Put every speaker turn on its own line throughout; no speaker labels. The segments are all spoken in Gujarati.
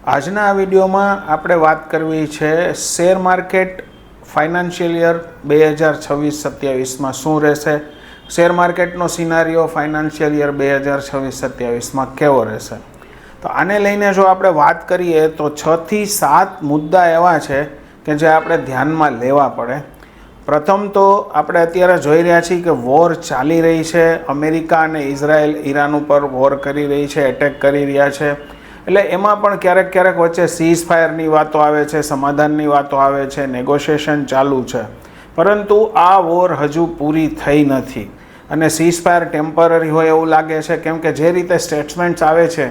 આજના આ વિડીયોમાં આપણે વાત કરવી છે શેર માર્કેટ ફાઇનાન્શિયલ યર 2026-27માં શું રહેશે, શેર માર્કેટનો સિનારીઓ ફાઇનાન્શિયલ યર 2026-27માં કેવો રહેશે। તો આને લઈને જો આપણે વાત કરીએ તો 6 થી 7 મુદ્દા એવા છે કે જે આપણે ધ્યાનમાં લેવા પડે। પ્રથમ તો આપણે અત્યારે જોઈ રહ્યા છીએ કે વોર ચાલી રહી છે, અમેરિકા અને ઇઝરાયલ ઈરાન ઉપર વોર કરી રહી છે, એટેક કરી રહ્યા છે। એટલે એમાં પણ ક્યારેક ક્યારેક વચ્ચે સીઝ ફાયરની વાતો આવે છે, સમાધાનની વાતો આવે છે, નેગોશિએશન ચાલુ છે, પરંતુ આ વોર હજુ પૂરી થઈ નથી અને સીઝ ફાયર ટેમ્પરરી હોય એવું લાગે છે, કેમ કે જે રીતે સ્ટેટમેન્ટ્સ આવે છે,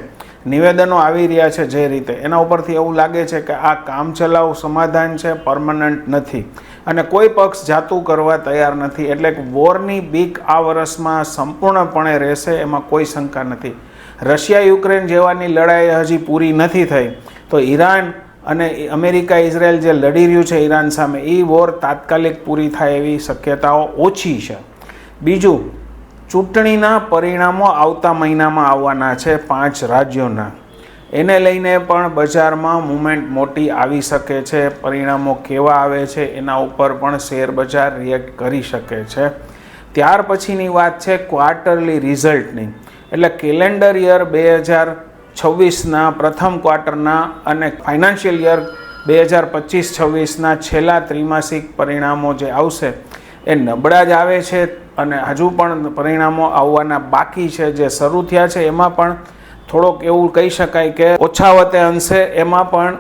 નિવેદનો આવી રહ્યા છે, જે રીતે એના ઉપરથી એવું લાગે છે કે આ કામચલાઉ સમાધાન છે, પરમનન્ટ નથી અને કોઈ પક્ષ જાતું કરવા તૈયાર નથી। એટલે કે વોરની બીક આ વર્ષમાં સંપૂર્ણપણે રહેશે, એમાં કોઈ શંકા નથી। રશિયા યુક્રેન જેવાની લડાઈ હજી પૂરી નથી થઈ, તો ઈરાન અને અમેરિકા ઇઝરાયલ જે લડી રહ્યું છે ઈરાન સામે, એ વોર તાત્કાલિક પૂરી થાય એવી શક્યતાઓ ઓછી છે। બીજું, ચૂંટણીના પરિણામો આવતા મહિનામાં આવવાના છે 5 રાજ્યોના, એને લઈને પણ બજારમાં મુવમેન્ટ મોટી આવી શકે છે। પરિણામો કેવા આવે છે એના ઉપર પણ શેર બજાર રિએક્ટ કરી શકે છે। ત્યાર પછીની વાત છે ક્વાર્ટરલી રિઝલ્ટની, એટલે કેલેન્ડર યર 2026ના પ્રથમ ક્વાર્ટરના અને ફાઇનાન્શિયલ યર 2025-26ના છેલ્લા ત્રિમાસિક પરિણામો જે આવશે એ નબળા જ આવે છે અને હજુ પણ પરિણામો આવવાના બાકી છે। જે શરૂ થયા છે એમાં પણ થોડોક એવું કહી શકાય કે ઓછા વત્તે અંશે એમાં પણ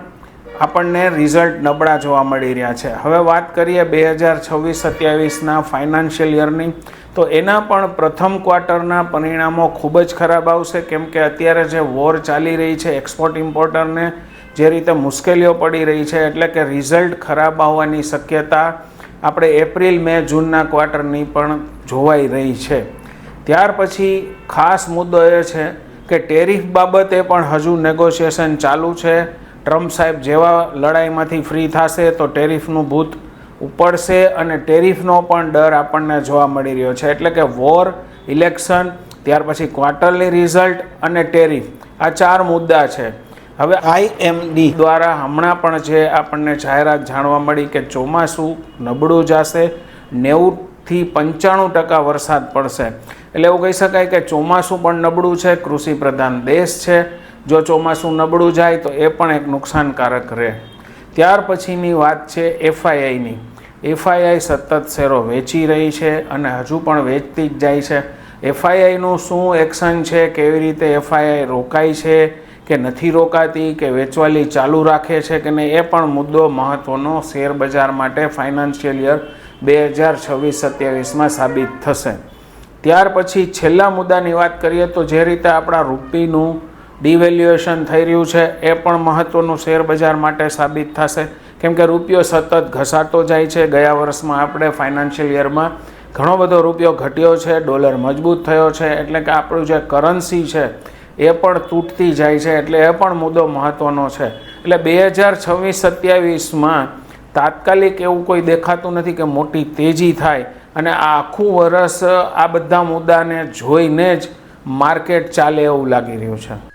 આપણને રિઝલ્ટ નબળા જોવા મળી રહ્યા છે। હવે વાત કરીએ 2026-27ના ફાઇનાન્શિયલ યરની, તો એના પણ પ્રથમ ક્વાર્ટરના પરિણામો ખૂબ જ ખરાબ આવશે, કેમ કે અત્યારે જે વોર ચાલી રહી છે, એક્સપોર્ટ ઇમ્પોર્ટરને જે રીતે મુશ્કેલીઓ પડી રહી છે, એટલે કે રિઝલ્ટ ખરાબ આવવાની શક્યતા આપણે એપ્રિલ, મે, જૂનના ક્વાર્ટરની પણ જોવાઈ રહી છે। ત્યાર પછી ખાસ મુદ્દો એ છે કે ટેરિફ બાબતે પણ હજુ નેગોશિએશન ચાલુ છે। ટ્રમ્પ સાહેબ જેવા લડાઈમાંથી ફ્રી થશે તો ટેરિફનું ભૂત ઉપડશે અને ટેરિફનો પણ ડર આપણને જોવા મળી રહ્યો છે। એટલે કે વોર, ઇલેક્શન, ત્યાર પછી ક્વાર્ટરલી રિઝલ્ટ અને ટેરિફ, આ 4 મુદ્દા છે। હવે IMD દ્વારા હમણાં પણ જે આપણને જાહેરાત જાણવા મળી કે ચોમાસું નબળું જશે, 90થી 95% વરસાદ પડશે, એટલે એવું કહી શકાય કે ચોમાસું પણ નબળું છે, કૃષિ પ્રધાન દેશ છે, જો ચોમાસું નબળું જાય તો એ પણ એક નુકસાનકારક રહે। ત્યાર પછીની વાત છે FIIની। FII સતત શેરો વેચી રહી છે અને હજુ પણ વેચતી જ જાય છે। FIIનું શું એક્શન છે, કેવી રીતે FII રોકાય છે કે નથી રોકાતી, કે વેચવાલી ચાલુ રાખે છે કે નહીં, એ પણ મુદ્દો મહત્ત્વનો શેર બજાર માટે ફાઇનાન્શિયલ યર 2026-27માં સાબિત થશે। ત્યાર પછી છેલ્લા મુદ્દાની વાત કરીએ તો જે રીતે આપણા રૂપીનું ડિવેલ્યુએશન થઈ રહ્યું છે એ પણ મહત્ત્વનું શેર બજાર માટે સાબિત થશે, કેમ કે રૂપિયો સતત ઘસાતો જાય છે। ગયા વર્ષમાં આપણે ફાઇનાન્શિયલ યરમાં ઘણો બધો રૂપિયો ઘટ્યો છે, ડોલર મજબૂત થયો છે, એટલે કે આપણું જે કરન્સી છે એ પણ તૂટતી જાય છે, એટલે એ પણ મુદ્દો મહત્ત્વનો છે। એટલે 2026-27માં તાત્કાલિક એવું કોઈ દેખાતું નથી કે મોટી તેજી થાય અને આ આખું વર્ષ આ બધા મુદ્દાને જોઈને જ માર્કેટ ચાલે એવું લાગી રહ્યું છે।